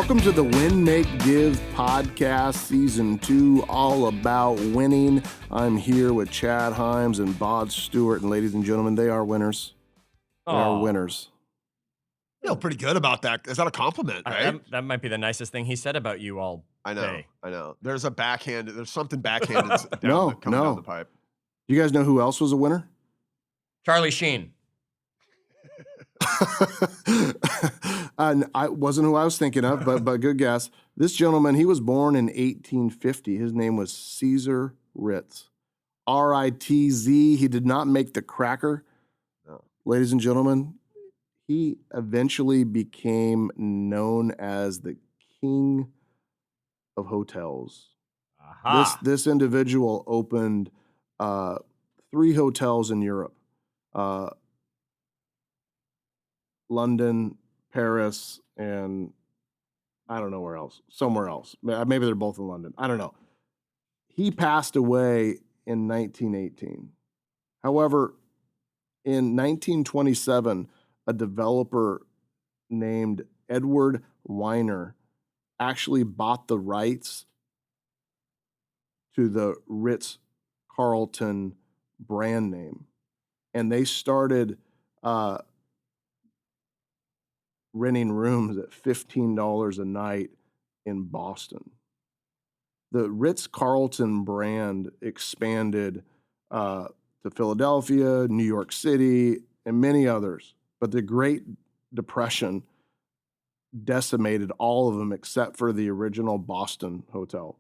Welcome to the Win, Make, Give podcast, season 2, all about winning. I'm here with Chad Himes and Bod Stewart, and ladies and gentlemen, they are winners. They are winners. I feel pretty good about that. Is that a compliment, right? That might be the nicest thing he said about you all day. I know. There's something backhanded coming down the pipe. You guys know who else was a winner? Charlie Sheen. And I wasn't who I was thinking of, but good guess. This gentleman, he was born in 1850. His name was Caesar Ritz. R-I-T-Z. He did not make the cracker. No. Ladies and gentlemen, he eventually became known as the king of hotels. Aha. This individual opened 3 hotels in Europe. London, Paris, and I don't know where else. Somewhere else. Maybe they're both in London. I don't know. He passed away in 1918. However, in 1927, a developer named Edward Weiner actually bought the rights to the Ritz Carlton brand name. And they started renting rooms at $15 a night in Boston. The Ritz Carlton brand expanded to Philadelphia, New York City, and many others. But the Great Depression decimated all of them except for the original Boston hotel.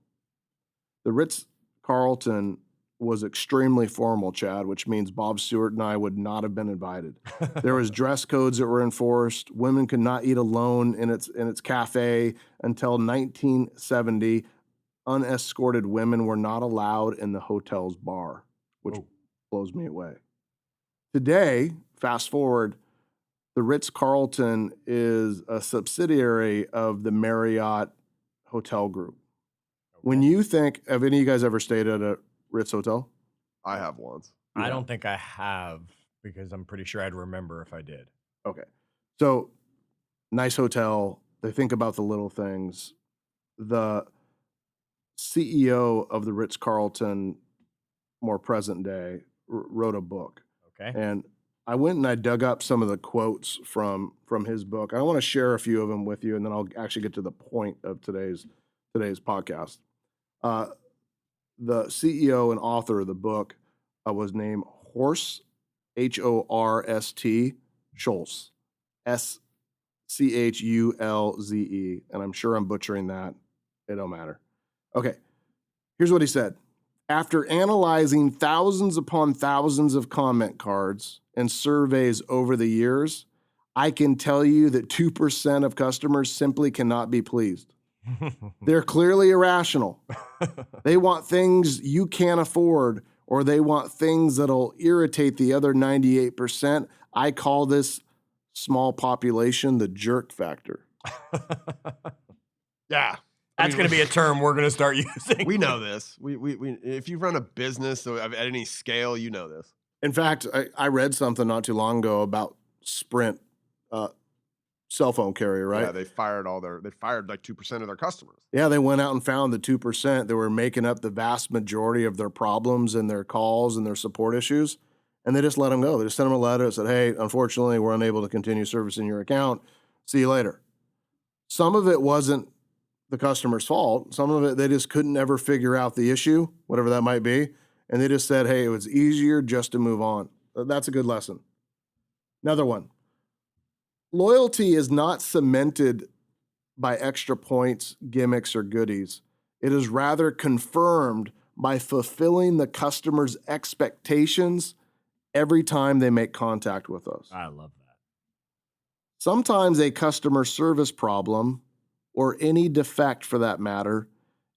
The Ritz Carlton was extremely formal, Chad, which means Bob Stewart and I would not have been invited. There was dress codes that were enforced. Women could not eat alone in its cafe until 1970. Unescorted women were not allowed in the hotel's bar, which blows me away. Today, fast forward, the Ritz Carlton is a subsidiary of the Marriott Hotel Group. Okay. When you think, have any of you guys ever stayed at a Ritz hotel? I have once. I don't think I have, because I'm pretty sure I'd remember if I did. Okay. So, nice hotel. They think about the little things. The CEO of the Ritz Carlton, more present day, wrote a book. Okay. And I went and I dug up some of the quotes from his book. I want to share a few of them with you, and then I'll actually get to the point of today's podcast. The CEO and author of the book was named Horst, H-O-R-S-T, Schulze, S-C-H-U-L-Z-E, and I'm sure I'm butchering that. It don't matter. Okay, here's what he said. After analyzing thousands upon thousands of comment cards and surveys over the years, I can tell you that 2% of customers simply cannot be pleased. They're clearly irrational. They want things you can't afford, or they want things that'll irritate the other 98%. I call this small population the jerk factor. Yeah. That's going to be a term we're going to start using. We know this. We if you run a business at any scale, you know this. In fact, I read something not too long ago about Sprint cell phone carrier, right? Yeah, they fired like 2% of their customers. Yeah, they went out and found the 2% that were making up the vast majority of their problems and their calls and their support issues, and they just let them go. They just sent them a letter that said, hey, unfortunately, we're unable to continue servicing your account. See you later. Some of it wasn't the customer's fault. Some of it, they just couldn't ever figure out the issue, whatever that might be, and they just said, hey, it was easier just to move on. That's a good lesson. Another one. Loyalty is not cemented by extra points, gimmicks, or goodies. It is rather confirmed by fulfilling the customer's expectations every time they make contact with us. I love that. Sometimes a customer service problem, or any defect for that matter,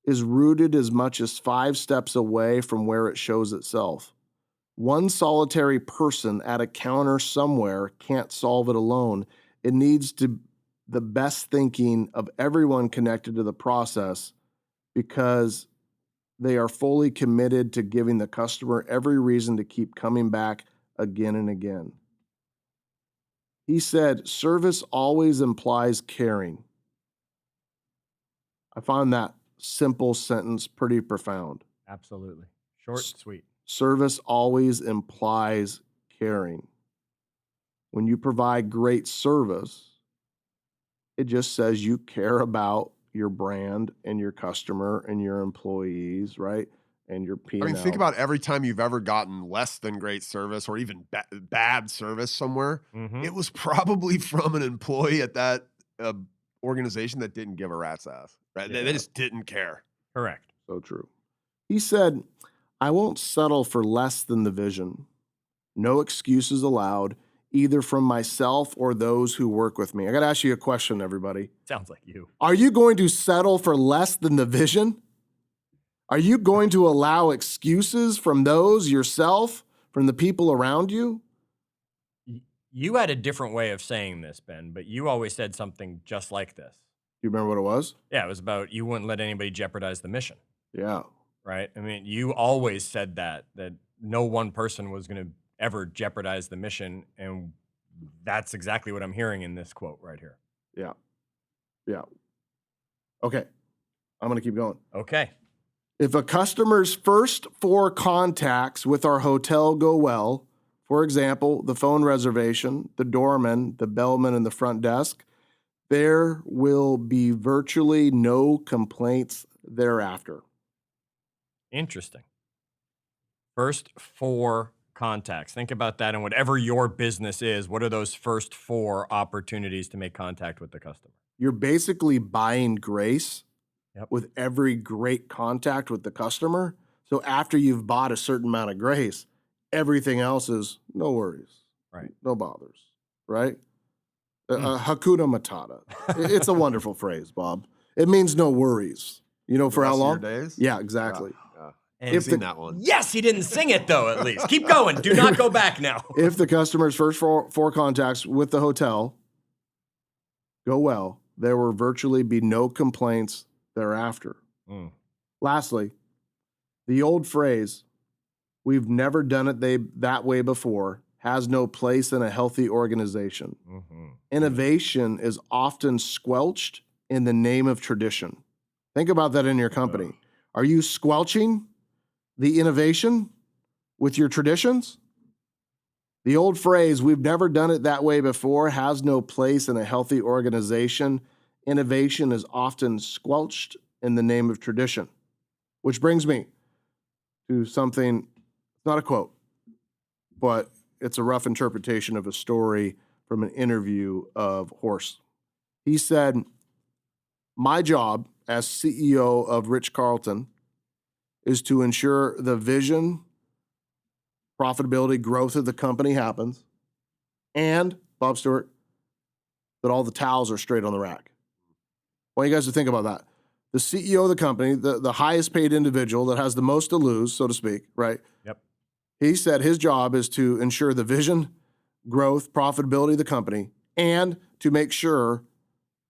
is rooted as much as 5 steps away from where it shows itself. One solitary person at a counter somewhere can't solve it alone. It needs to the best thinking of everyone connected to the process, because they are fully committed to giving the customer every reason to keep coming back again and again. He said, service always implies caring. I find that simple sentence pretty profound. Absolutely. Short S- and sweet. Service always implies caring. When you provide great service, it just says you care about your brand and your customer and your employees, right? And your I mean, think P&L. about every time you've ever gotten less than great service or even bad service somewhere. Mm-hmm. It was probably from an employee at that uh, organization that didn't give a rat's ass, right? They Yeah. just didn't care. Correct. So true. He said, I won't settle for less than the vision. No excuses allowed, either from myself or those who work with me. I got to ask you a question, everybody. Sounds like you. Are you going to settle for less than the vision? Are you going to allow excuses from those, yourself, from the people around you? You had a different way of saying this, Ben, but you always said something just like this. Do you remember what it was? Yeah, it was about you wouldn't let anybody jeopardize the mission, Yeah. right? I mean, you always said that no one person was going to ever jeopardize the mission, and that's exactly what I'm hearing in this quote right here. Yeah. Yeah. Okay. I'm going to keep going. Okay. If a customer's first 4 contacts with our hotel go well, for example, the phone reservation, the doorman, the bellman, and the front desk, there will be virtually no complaints thereafter. Interesting. First 4 contacts. Think about that, and whatever your business is, what are those first 4 opportunities to make contact with the customer? You're basically buying grace Yep. with every great contact with the customer. So after you've bought a certain amount of grace, everything else is no worries, Right. no bothers, right? Hakuna Matata. It's a wonderful phrase, Bob. It means no worries. You know for how Rest of your long? days? Yeah, exactly. Yeah. And I've seen that one. Yes, he didn't sing it though, at least. Keep going. Do not go back now. If the customer's first 4 contacts with the hotel go well, there will virtually be no complaints thereafter. Mm. Lastly, the old phrase, we've never done it that way before, has no place in a healthy organization. Mm-hmm. Innovation is often squelched in the name of tradition. Think about that in your company. Are you squelching the innovation with your traditions? The old phrase, we've never done it that way before, has no place in a healthy organization. Innovation is often squelched in the name of tradition. Which brings me to something, it's not a quote, but it's a rough interpretation of a story from an interview of Horst. He said, my job as CEO of Ritz Carlton is to ensure the vision, profitability, growth of the company happens, and, Bob Stewart, that all the towels are straight on the rack. I want you guys to think about that. The CEO of the company, the highest paid individual that has the most to lose, so to speak, right? Yep. He said his job is to ensure the vision, growth, profitability of the company, and to make sure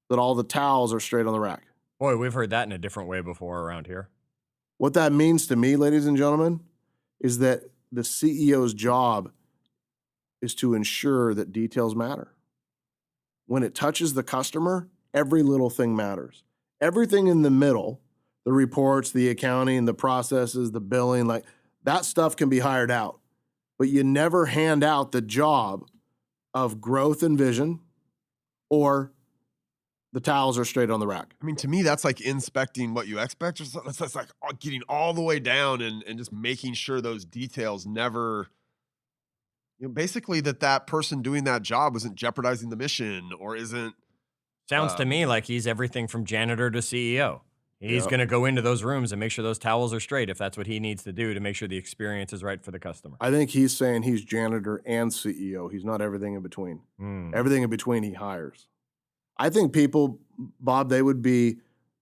that all the towels are straight on the rack. Boy, we've heard that in a different way before around here. What that means to me, ladies and gentlemen, is that the CEO's job is to ensure that details matter. When it touches the customer, every little thing matters. Everything in the middle, the reports, the accounting, the processes, the billing, like that stuff can be hired out. But you never hand out the job of growth and vision or the towels are straight on the rack. I mean, to me, that's like inspecting what you expect. Or something. That's like getting all the way down and just making sure those details never, basically that person doing that job isn't jeopardizing the mission or isn't. Sounds to me like he's everything from janitor to CEO. He's going to go into those rooms and make sure those towels are straight if that's what he needs to do to make sure the experience is right for the customer. I think he's saying he's janitor and CEO. He's not everything in between. Everything in between he hires. I think people, Bob, they would be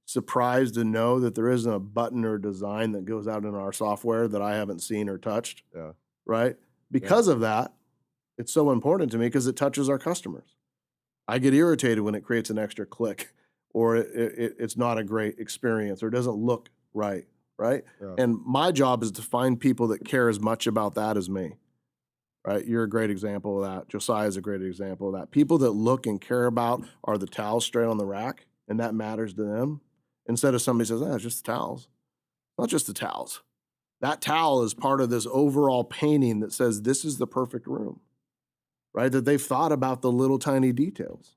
surprised to know that there isn't a button or design that goes out in our software that I haven't seen or touched. Yeah. Right? Because of that, it's so important to me because it touches our customers. I get irritated when it creates an extra click or it's not a great experience or it doesn't look right, right? Yeah. And my job is to find people that care as much about that as me, right? You're a great example of that. Josiah is a great example of that. People that look and care about are the towels straight on the rack, and that matters to them. instead of somebody says, it's just the towels. Not just the towels. That towel is part of this overall painting that says this is the perfect room, right? That they've thought about the little tiny details.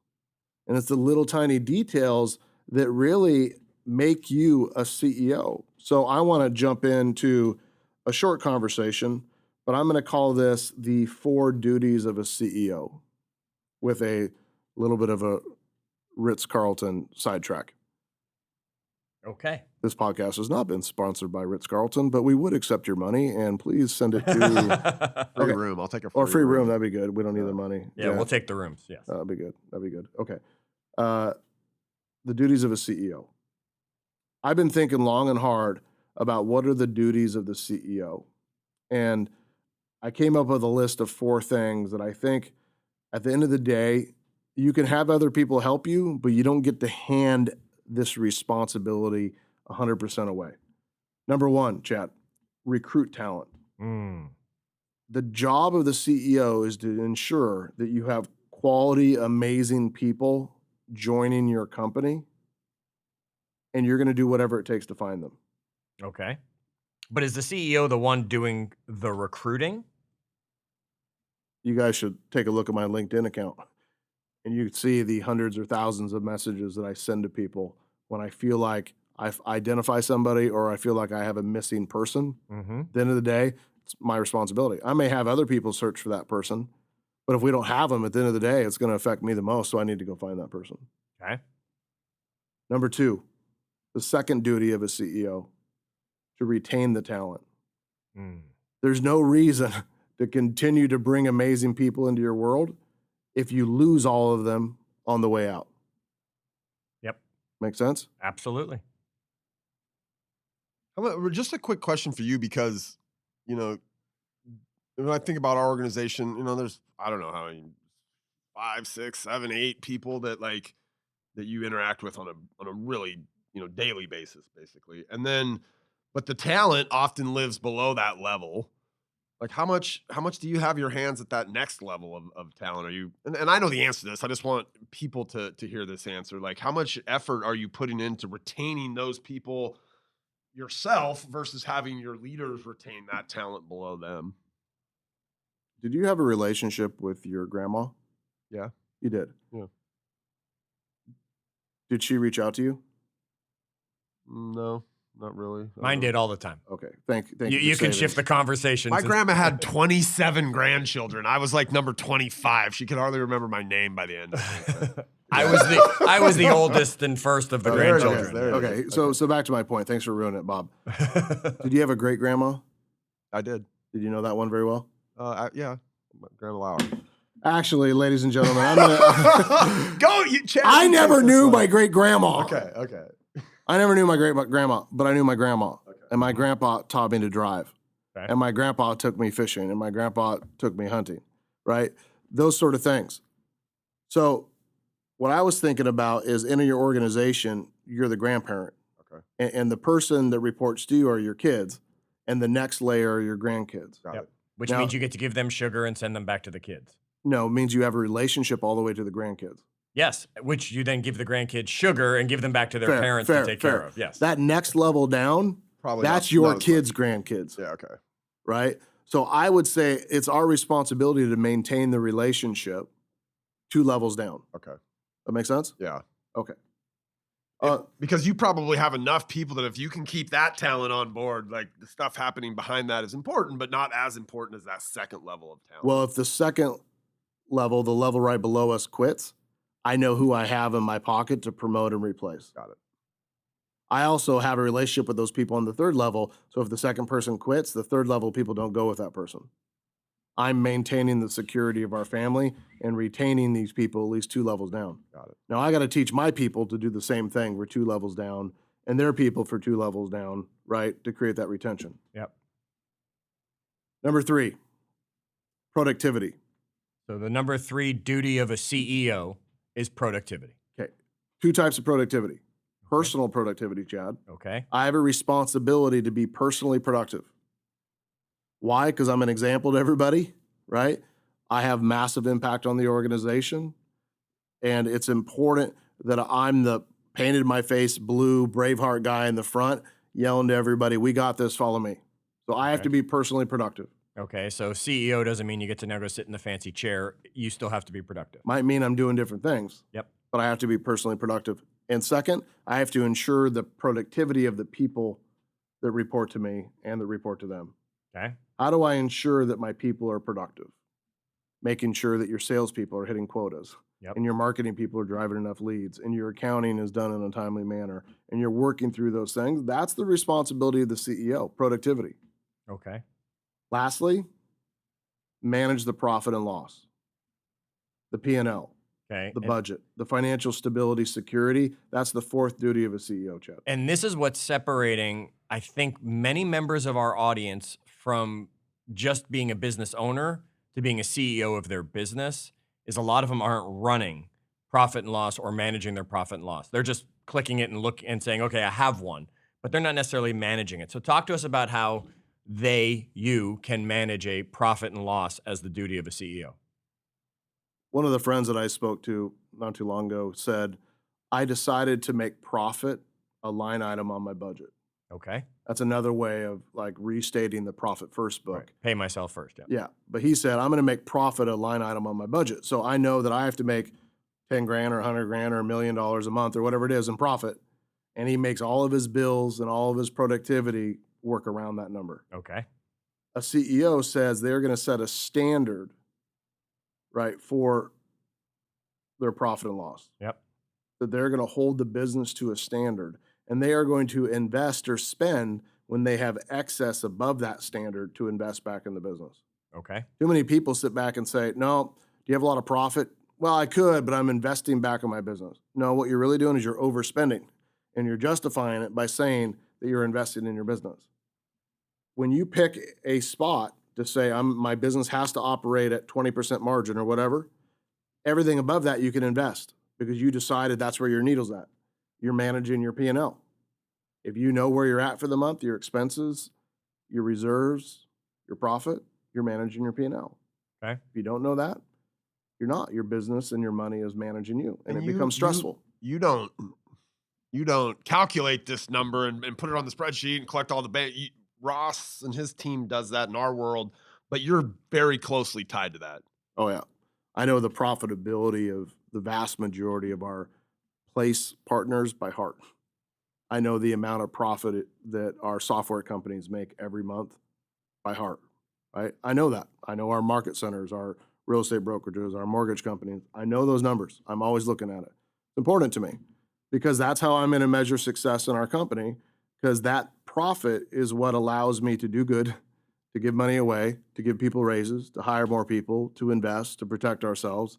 And it's the little tiny details that really make you a CEO. So I want to jump into a short conversation, but I'm going to call this the 4 duties of a CEO with a little bit of a Ritz Carlton sidetrack. Okay. This podcast has not been sponsored by Ritz Carlton, but we would accept your money, and please send it to Free room. I'll take a free or free room. room. That'd be good. We don't need the money. Yeah, we'll take the rooms. Yes. That'd be good. That'd be good. Okay. The duties of a CEO. I've been thinking long and hard about what are the duties of the CEO, and I came up with a list of 4 things that I think at the end of the day, you can have other people help you, but you don't get to hand this responsibility 100% away. Number 1, Chad, recruit talent. The job of the CEO is to ensure that you have quality, amazing people joining your company, and you're going to do whatever it takes to find them. Okay. But is the CEO the one doing the recruiting? You guys should take a look at my LinkedIn account, and you can see the hundreds or thousands of messages that I send to people when I feel like I identify somebody or I feel like I have a missing person. At the end of the day, it's my responsibility. I may have other people search for that person, but if we don't have them at the end of the day, it's going to affect me the most, so I need to go find that person. Okay. Number 2, the second duty of a CEO, to retain the talent. There's no reason to continue to bring amazing people into your world if you lose all of them on the way out. Yep. Make sense? Absolutely. Just a quick question for you, because, when I think about our organization, there's, I don't know how many, 5, 6, 7, 8 people that you interact with on a really, daily basis, basically. And then, but the talent often lives below that level. Like how much do you have your hands at that next level of talent? Are you, and I know the answer to this, I just want people to hear this answer. Like how much effort are you putting into retaining those people yourself versus having your leaders retain that talent below them? Did you have a relationship with your grandma? Yeah. You did? Yeah. Did she reach out to you? No, not really. Mine did all the time. Okay. Thank you. You can shift the conversation. My grandma had 27 grandchildren. I was like number 25. She could hardly remember my name by the end. I was the oldest and first of the grandchildren. Okay. So back to my point. Thanks for ruining it, Bob. Did you have a great grandma? I did. Did you know that one very well? Yeah. Grandma Lauer. Actually, ladies and gentlemen, I'm gonna go. I never knew my great grandma. Okay. I never knew my great grandma, but I knew my grandma. Okay. And my grandpa taught me to drive. Okay. And my grandpa took me fishing, and my grandpa took me hunting, right? Those sort of things. So what I was thinking about is in your organization, you're the grandparent. Okay. And the person that reports to you are your kids, and the next layer are your grandkids. Got it. Which means you get to give them sugar and send them back to the kids. No, it means you have a relationship all the way to the grandkids. Yes, which you then give the grandkids sugar and give them back to their parents to take care of. Yes. That next level down, that's your kids' grandkids. Yeah, okay. Right? So I would say it's our responsibility to maintain the relationship 2 levels down. Okay. That make sense? Yeah. Okay. Because you probably have enough people that if you can keep that talent on board, like the stuff happening behind that is important, but not as important as that second level of talent. Well, if the second level, the level right below us, quits, I know who I have in my pocket to promote and replace. Got it. I also have a relationship with those people on the third level. So if the second person quits, the third level people don't go with that person. I'm maintaining the security of our family and retaining these people at least 2 levels down. Got it. Now I got to teach my people to do the same thing. We're 2 levels down, and their people for 2 levels down, right, to create that retention. Yep. Number 3, productivity. So the number 3 duty of a CEO is productivity. Okay. 2 types of productivity. Personal productivity, Chad. Okay. I have a responsibility to be personally productive. Why? Because I'm an example to everybody, right? I have massive impact on the organization, and it's important that I'm the painted my face blue, Braveheart guy in the front, yelling to everybody, "We got this, follow me." So I have to be personally productive. Okay, so CEO doesn't mean you get to now go sit in the fancy chair. You still have to be productive. Might mean I'm doing different things. Yep. But I have to be personally productive. And second, I have to ensure the productivity of the people that report to me and that report to them. Okay. How do I ensure that my people are productive? Making sure that your salespeople are hitting quotas, Yep. and your marketing people are driving enough leads, and your accounting is done in a timely manner, and you're working through those things. That's the responsibility of the CEO, productivity. Okay. Lastly, manage the profit and loss, the P&L, Okay. the budget, the financial stability, security. That's the fourth duty of a CEO, Chad. And this is what's separating, I think, many members of our audience from just being a business owner to being a CEO of their business, is a lot of them aren't running profit and loss or managing their profit and loss. They're just clicking it and look and saying, okay, I have one, but they're not necessarily managing it. So talk to us about how you can manage a profit and loss as the duty of a CEO. One of the friends that I spoke to not too long ago said, I decided to make profit a line item on my budget. Okay. That's another way of like restating the profit first book. Right. Pay myself first. Yeah. Yeah. But he said, I'm going to make profit a line item on my budget. So I know that I have to make 10 grand or 100 grand or $1 million a month or whatever it is in profit. And he makes all of his bills and all of his productivity work around that number. Okay. A CEO says they're going to set a standard, right, for their profit and loss. Yep. That they're going to hold the business to a standard, and they are going to invest or spend when they have excess above that standard to invest back in the business. Okay. Too many people sit back and say, no, do you have a lot of profit? Well, I could, but I'm investing back in my business. No, what you're really doing is you're overspending, and you're justifying it by saying that you're investing in your business. When you pick a spot to say, my business has to operate at 20% margin or whatever, everything above that you can invest because you decided that's where your needle's at. You're managing your P&L. If you know where you're at for the month, your expenses, your reserves, your profit, you're managing your P&L. Okay. If you don't know that, you're not. Your business and your money is managing you, and it becomes stressful. You don't calculate this number and put it on the spreadsheet and collect all the Ross and his team does that in our world, but you're very closely tied to that. Oh, yeah. I know the profitability of the vast majority of our place partners by heart. I know the amount of profit that our software companies make every month by heart, right? I know that. I know our market centers, our real estate brokerages, our mortgage companies. I know those numbers. I'm always looking at it. It's important to me because that's how I'm going to measure success in our company, because that profit is what allows me to do good, to give money away, to give people raises, to hire more people, to invest, to protect ourselves.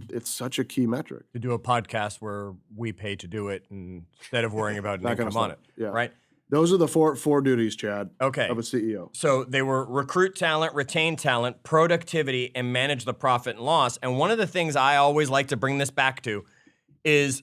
It's such a key metric. To do a podcast where we pay to do it instead of worrying about an That kind income of on it. stuff. Yeah. Right? Those are the four duties, Chad, Okay. of a CEO. So they were recruit talent, retain talent, productivity, and manage the profit and loss. And one of the things I always like to bring this back to is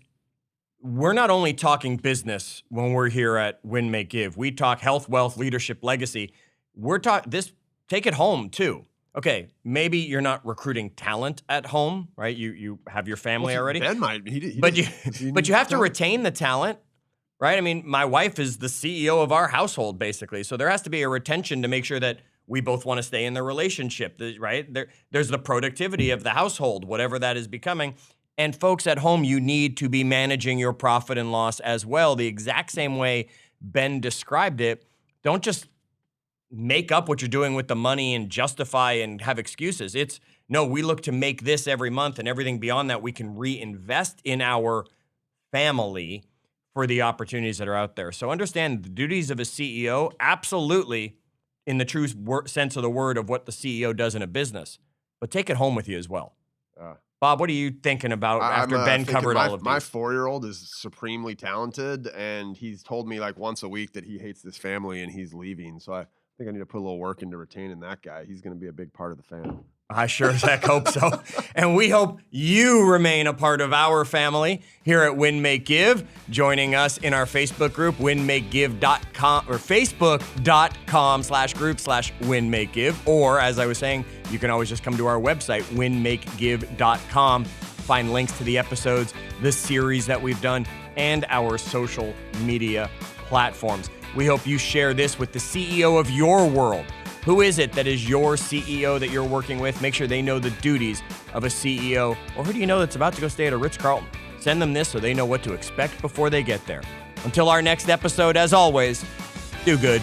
we're not only talking business when we're here at Win, Make, Give. We talk health, wealth, leadership, legacy. We're talking this, take it home too. Okay, maybe you're not recruiting talent at home, right? You have your family already. Ben might, But you have to retain the talent, right? I mean, my wife is the CEO of our household, basically. So there has to be a retention to make sure that we both want to stay in the relationship, right? There's the productivity of the household, whatever that is becoming. And folks at home, you need to be managing your profit and loss as well, the exact same way Ben described it. Don't just make up what you're doing with the money and justify and have excuses. It's, no, we look to make this every month, and everything beyond that we can reinvest in our family for the opportunities that are out there. So understand the duties of a CEO, absolutely in the true sense of the word of what the CEO does in a business, but take it home with you as well. Bob, what are you thinking about after Ben covered all of these? My 4-year-old is supremely talented, and he's told me like once a week that he hates this family and he's leaving. So I think I need to put a little work into retaining that guy. He's going to be a big part of the family. I sure as heck hope so. And we hope you remain a part of our family here at Win, Make, Give, joining us in our Facebook group, winmakegive.com or facebook.com/group/winmakegive. Or as I was saying, you can always just come to our website, winmakegive.com, find links to the episodes, the series that we've done. and our social media platforms. We hope you share this with the CEO of your world. Who is it that is your CEO that you're working with? Make sure they know the duties of a CEO. Or who do you know that's about to go stay at a Ritz Carlton? Send them this so they know what to expect before they get there. Until our next episode, as always, do good.